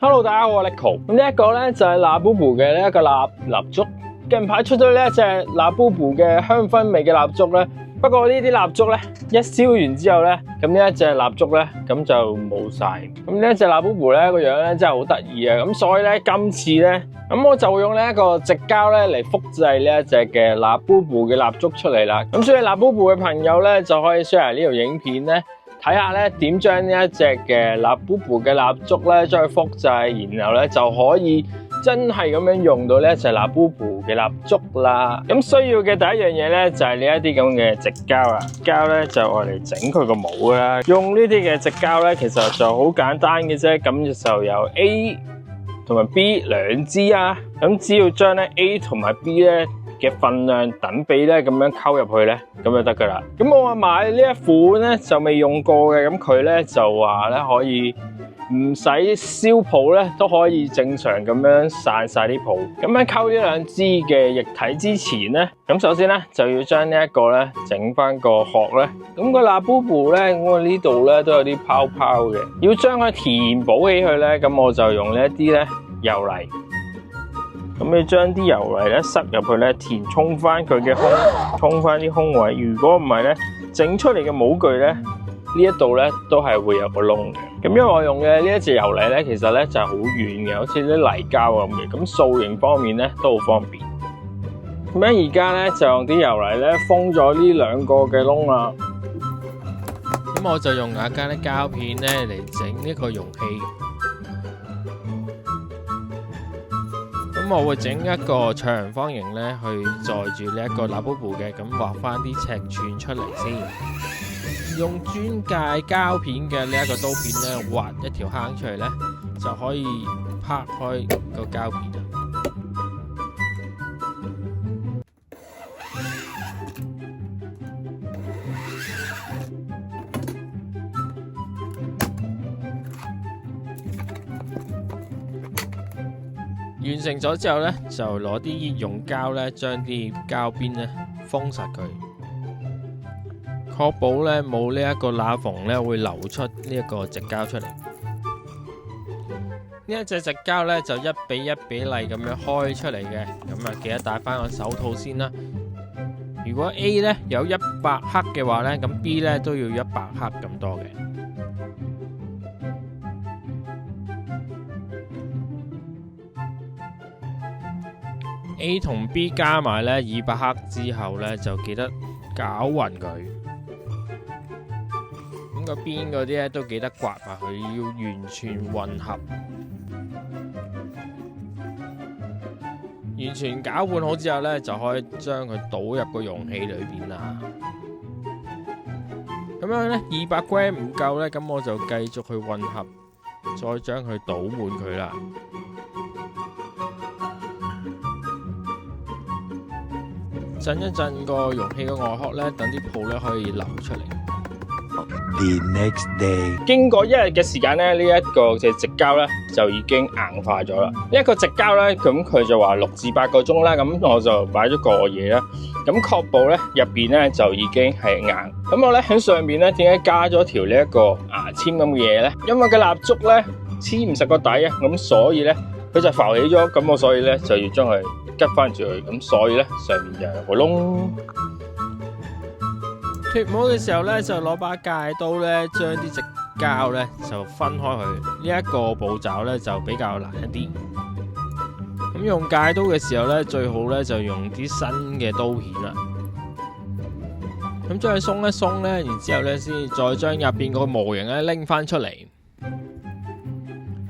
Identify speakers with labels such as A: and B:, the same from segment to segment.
A: Hello， 大家好，我係 Nico。咁呢一個咧就係 Labubu 嘅呢一個蠟燭。近排出咗呢一隻 Labubu 嘅香薰味嘅蠟燭咧，不過呢啲蠟燭咧一燒完之後咧，咁呢一隻蠟燭咧咁就冇晒。咁呢一隻 Labubu 咧個樣咧真係好得意啊！咁所以咧今次咧，咁我就會用呢一個直膠咧嚟複製呢一隻嘅 Labubu 嘅蠟燭出嚟啦。咁所以 Labubu 嘅朋友咧就可以 share 呢條影片咧。睇下咧點將呢一隻嘅 Labubu 嘅蠟燭咧將佢複製，然後咧就可以真係咁樣用到呢一隻 Labubu 嘅蠟燭啦。咁需要嘅第一樣嘢咧就係呢一啲咁嘅直膠啦。膠咧就愛嚟整佢個帽啦。用呢啲嘅直膠咧其實就好簡單嘅啫。咁就有 A 同埋 B 兩支啊。咁只要將咧 A 同埋 B 咧嘅份量等比咧咁樣溝入去咧，咁就得噶啦。咁我買呢一款咧就未用過嘅，咁佢咧就話咧可以唔使燒泡咧都可以正常咁樣散晒啲泡。咁喺溝呢兩支嘅液體之前咧，咁首先咧就要將呢一個咧整翻個殼咧。咁個 Labubu 咧，我呢度咧都有啲泡泡嘅，要將佢填補起佢咧，咁我就用呢一啲咧油泥。咁你將啲油泥咧塞入去咧，填充翻佢嘅充翻啲空位。如果唔係咧，整出嚟嘅模具咧，呢一度咧都係會有個窿嘅。咁因為我用嘅呢一隻油泥咧，其實咧就係好軟嘅，好似啲泥膠咁嘅。咁塑形方面咧都好方便。咁樣而家咧就用啲油泥咧封咗呢兩個嘅窿啦。
B: 咁我就用雅加啲膠片咧嚟整呢個容器。咁我會整一個長方形咧，去載住呢一個 Labubu 嘅，咁畫翻啲尺寸出嚟先。用專界膠片嘅呢一個刀片咧，畫一條坑出嚟咧，就可以拍開個膠片啦。完成咗之後咧，就攞啲熱熔膠咧，將啲膠邊咧封實佢，確保咧冇呢一個罅縫咧會流出呢一個直膠出嚟。呢一隻直膠咧就1比1比例咁樣開出嚟嘅，咁啊記得戴翻個手套先啦。如果 A 咧有100克嘅話咧，咁 B 咧都要100克咁多嘅。A 同 B 加埋咧200克之後咧，就記得攪勻佢。咁個邊嗰啲咧都記得刮埋佢，要完全混合。完全攪拌好之後咧，就可以將佢倒入個容器裏邊啦。咁樣咧200g 唔夠咧，咁我就繼續去混合，再將佢倒滿佢啦。震一震個容器嘅外殼咧，等啲泡咧可以流出嚟。
C: The next day，
A: 經過1日嘅時間咧，呢一個嘅直膠咧就已經硬化咗啦。呢一個直膠咧，咁佢就話6至8個鐘啦，咁我就擺咗過夜啦。咁確保咧入邊咧就已經係硬。咁我咧喺上面咧點解加咗條呢一個牙籤咁嘅嘢咧？因為個蠟燭咧黐唔實個底啊，咁所以咧佢就浮起咗，咁我所以咧就要將佢吉翻住佢，咁所以咧上面就有個窿。
B: 脫模嘅時候咧，就攞把戒刀咧，將啲直膠咧就分開佢。呢一個步驟咧就比較難一啲。咁用戒刀嘅時候咧，最好咧就用啲新嘅刀片啦。咁將佢鬆一鬆咧，然之後咧先再將入邊個模型咧拎翻出嚟。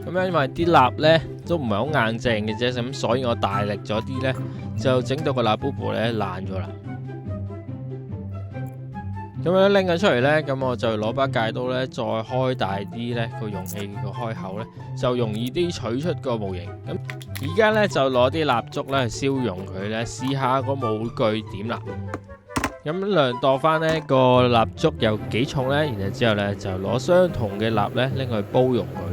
B: 咁樣因為啲蠟咧都唔係好硬淨嘅啫，咁所以我大力咗啲咧，就整到個 Labubu咧爛咗啦。咁樣拎咗出嚟咧，咁我就攞把戒刀咧，再開大啲咧個容器個開口咧，就容易啲取出個模型。咁而家咧就攞啲蠟燭咧去燒溶佢咧，試下個模具點啦。咁量度翻呢個蠟燭有幾重咧，然後之後咧就攞相同嘅蠟咧拎去煲溶佢。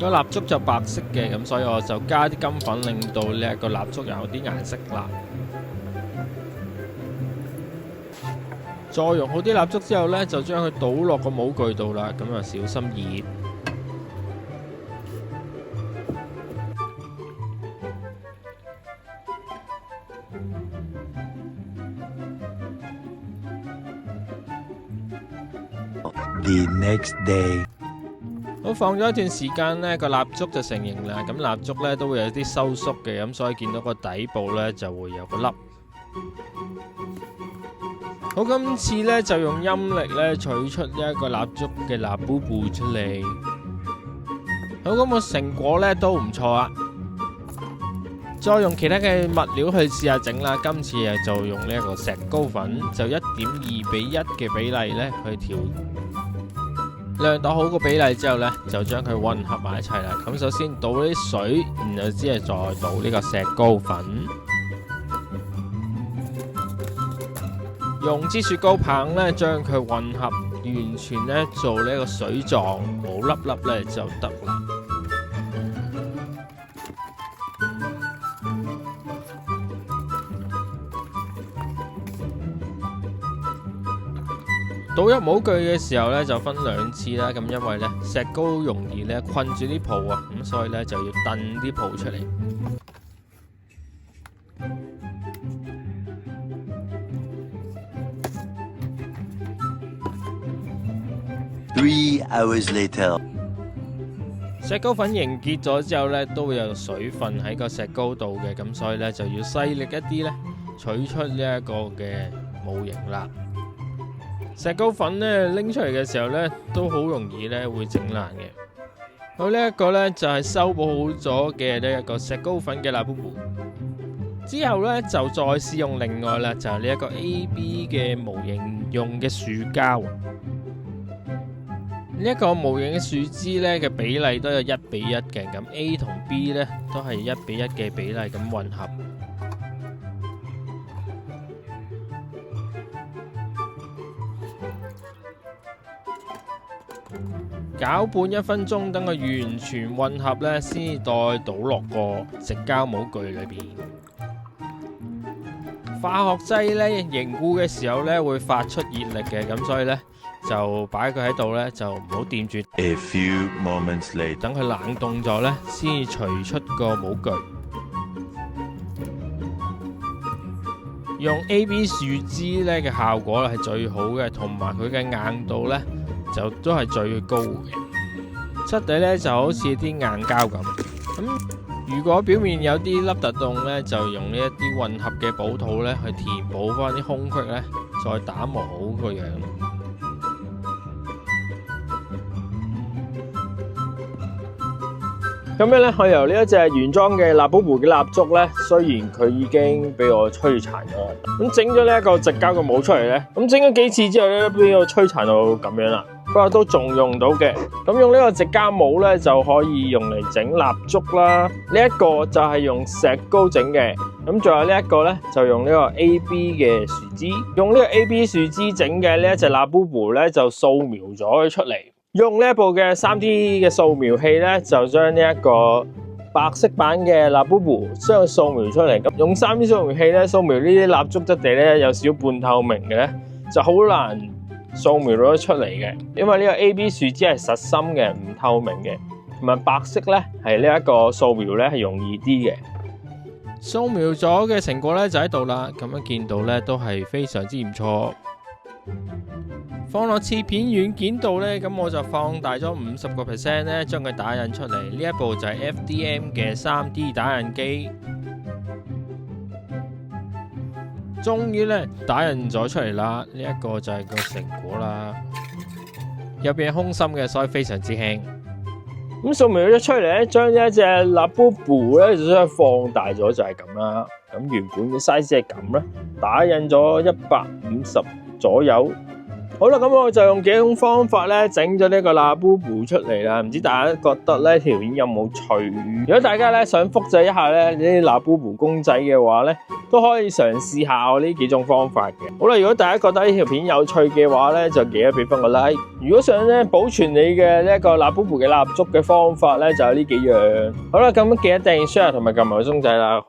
B: 個蠟燭就白色嘅，咁所以我就加啲金粉，令到呢一個蠟燭有啲顏色啦。再用好啲蠟燭之後呢，就將佢倒落個模具度啦。咁啊，小心熱。
C: The next day.
B: 好，放咗一段時間呢，個蠟燭就成型啦。咁蠟燭呢都會有啲收縮嘅，咁所以見到個底部呢就會有個粒。好，今次呢就用陰力呢取出一個蠟燭嘅蠟布布出嚟。好，咁個成果呢都唔錯啊。再用其他嘅物料去試下整啦。今次就用呢一個石膏粉，就1.2:1嘅比例呢去調。量度好個比例之後呢，就將佢混合埋一齊啦。咁首先倒啲水，然後之後再倒呢個石膏粉，用支雪糕棒呢將佢混合，完全呢做呢個水狀，冇粒粒呢就得啦。倒入模具嘅時候咧，就分2次啦。咁因為咧石膏容易咧困住啲泡啊，咁所以咧就要燉啲泡出嚟。
C: 3 hours later.
B: 石膏粉凝結咗之後咧，都會有水分喺個石膏度嘅，咁所以咧就要細力一啲咧取出呢一個嘅模型啦。石膏粉咧拎出嚟嘅時候咧，都好容易咧會整爛嘅。好，呢一個咧就係修補好咗嘅呢一個石膏粉嘅蠟布布。之後咧就再試用另外啦，就係呢一個 AB 嘅模型用嘅樹膠。呢一個模型嘅樹枝咧嘅比例都有1:1嘅，咁 A 同 B 咧都係1:1嘅比例咁混合。攪拌1分鐘，等佢完全混合咧，先再倒落個矽膠模具裏邊。化學劑咧凝固嘅時候咧會發出熱力嘅，咁所以咧就擺佢喺度咧就唔好掂住。
C: A few moments later.
B: 等佢冷凍咗咧，先除出個模具。用 AB 樹枝咧嘅效果係最好嘅，同埋佢嘅硬度咧就都係最高嘅。質地咧就好似啲硬膠咁。如果表面有啲凹凸洞咧，就用呢一啲混合嘅補土咧去填補翻啲空隙咧，再打磨好個樣。
A: 咁樣咧，我由呢一隻原裝嘅蠟布布嘅蠟燭咧，雖然佢已經俾我摧殘咗啦，咁整咗呢一個矽膠嘅模出嚟咧，咁整咗幾次之後咧，都俾我摧殘到咁樣啦。不過都仲用到嘅。咁用呢個矽膠模咧，就可以用嚟整蠟燭啦。呢一個就係用石膏整嘅。咁仲有呢一個咧，就用呢個 AB 嘅樹枝。用呢個 AB 樹枝整嘅呢一隻蠟布布咧，就掃描咗佢出嚟。用呢一部嘅 3D 嘅掃描器咧，就將呢一個白色版嘅蠟布布將佢掃描出嚟。咁用 3D 掃描器咧掃描呢啲蠟燭質地咧有少少半透明嘅咧，就好難掃描到出嚟嘅。因為呢個 AB 樹枝係實心嘅，唔透明嘅，同埋白色咧係呢一個掃描咧係容易啲嘅。
B: 掃描咗嘅成果咧就喺度啦，咁樣見到咧都係非常之唔錯。放落切片軟件度咧，咁我就放大咗50%咧，將佢打印出嚟。呢一部就係 FDM 嘅 3D 打印機，終於咧打印咗出嚟啦。呢一個就係個成果啦，入邊係空心嘅，所以非常之輕。
A: 咁掃描咗出嚟咧，將一隻蠟布布咧就將佢放大咗，就係咁啦。咁原本嘅 size 係咁啦，打印咗150左右。好啦，咁我就用幾種方法咧整咗呢個蠟布布出嚟啦。唔知大家覺得呢條片有冇趣？如果大家咧想複製一下咧呢啲蠟布布公仔嘅話咧，都可以嘗試下我呢幾種方法嘅。好啦，如果大家覺得呢條片有趣嘅話咧，就記得俾翻個 like。如果想咧保存你嘅呢一個蠟布布嘅蠟燭嘅方法咧，就有呢幾樣。好啦，咁記得訂 share 同埋撳埋個鐘仔啦。